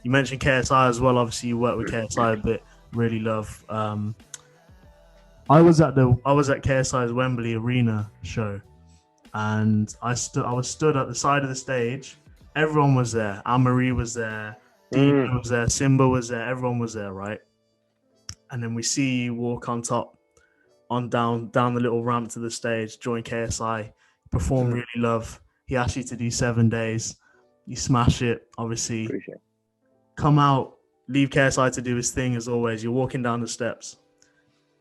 You mentioned KSI as well. Obviously, you work with KSI a bit. Really love. I was at KSI's Wembley Arena show, and I was stood at the side of the stage. Everyone was there. Anne-Marie was there. Dino Mm. was there. Simba was there. Everyone was there, right? And then we see you walk on top, on down the little ramp to the stage, join KSI, perform Mm. really love. He asked you to do 7 days. You smash it, obviously. Appreciate it. Come out, leave KSI to do his thing as always. You're walking down the steps,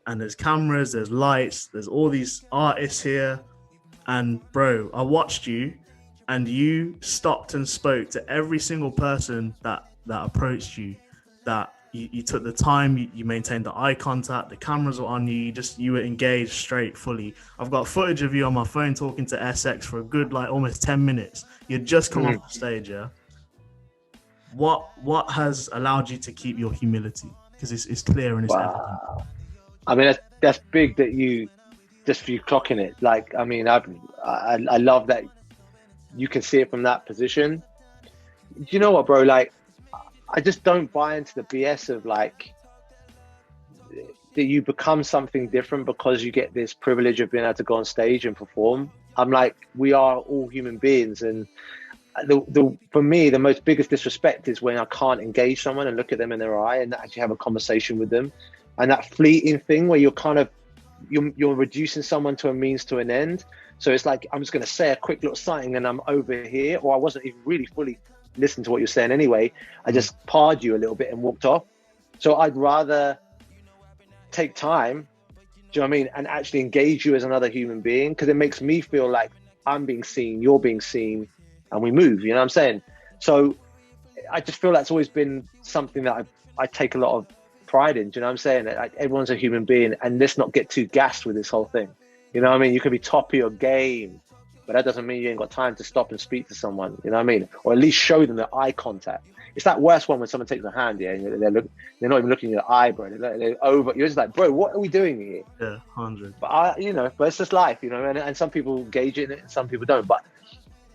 and there's cameras, there's lights, there's all these artists here. And bro, I watched you, and you stopped and spoke to every single person that approached you. That you took the time, you maintained the eye contact, the cameras were on you, you were engaged straight fully. I've got footage of you on my phone talking to SX for a good like almost 10 minutes. You'd just come off the stage, yeah. What has allowed you to keep your humility? Because it's clear and it's evident. I mean, that's big that you just for you clocking it. Like, I mean, I love that you can see it from that position. Do you know what, bro? Like, I just don't buy into the BS of like that you become something different because you get this privilege of being able to go on stage and perform. I'm like, we are all human beings, and for me, the most biggest disrespect is when I can't engage someone and look at them in their eye and actually have a conversation with them. And that fleeting thing where you're kind of you're reducing someone to a means to an end. So it's like, I'm just going to say a quick little something and I'm over here, or I wasn't even really fully listening to what you're saying anyway. I just parred you a little bit and walked off. So I'd rather take time, do you know what I mean, and actually engage you as another human being, because it makes me feel like I'm being seen, you're being seen, and we move, you know what I'm saying? So I just feel that's always been something that I take a lot of pride in, do you know what I'm saying? Like, everyone's a human being, and let's not get too gassed with this whole thing. You know what I mean? You could be top of your game, but that doesn't mean you ain't got time to stop and speak to someone, you know what I mean? Or at least show them the eye contact. It's that worst one when someone takes a hand, yeah, and they're not even looking in your eye, bro. They're over. You're just like, bro, what are we doing here? Yeah, 100. But but it's just life, you know, and some people gauge it and some people don't. But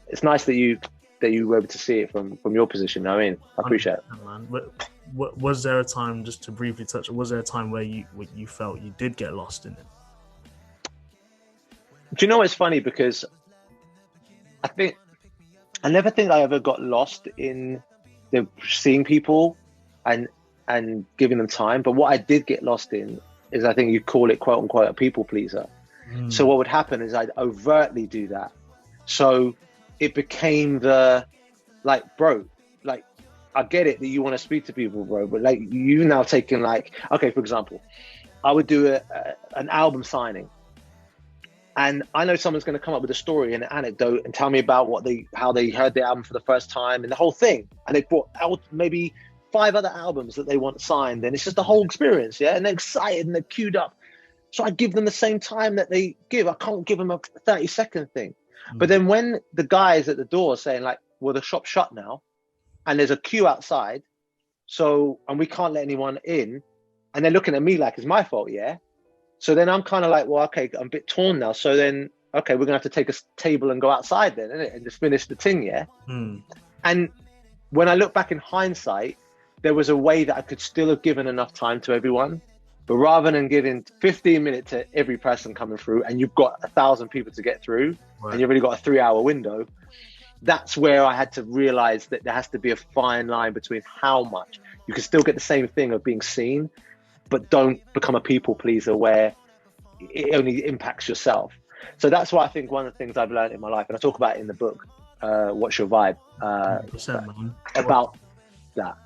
it's nice that you were able to see it from your position. You know what I mean, I appreciate it. Man. Was there a time, just to briefly touch, was there a time where you felt you did get lost in it? Do you know what's funny? Because I never think I ever got lost in seeing people and giving them time. But what I did get lost in is, I think you call it, quote unquote, a people pleaser. So what would happen is I'd overtly do that. So it became like, bro, like, I get it that you want to speak to people, bro, but like, you now taking, like, okay, for example, I would do an album signing, and I know someone's going to come up with a story and an anecdote and tell me about how they heard the album for the first time and the whole thing, and they brought out maybe 5 other albums that they want signed, and it's just the whole experience, yeah, and they're excited and they're queued up. So I give them the same time that they give. I can't give them a 30-second thing. But then when the guy's at the door saying, like, well, the shop's shut now and there's a queue outside, and we can't let anyone in, and they're looking at me like it's my fault, yeah? So then I'm kind of like, well, okay, I'm a bit torn now. So then, okay, we're going to have to take a table and go outside then, innit? And just finish the thing, yeah? And when I look back in hindsight, there was a way that I could still have given enough time to everyone. But rather than giving 15 minutes to every person coming through, and you've got 1,000 people to get through, right, and you've really got a 3-hour window, that's where I had to realize that there has to be a fine line between how much you can still get the same thing of being seen, but don't become a people pleaser where it only impacts yourself. So that's why I think one of the things I've learned in my life, and I talk about it in the book, What's Your Vibe, about that.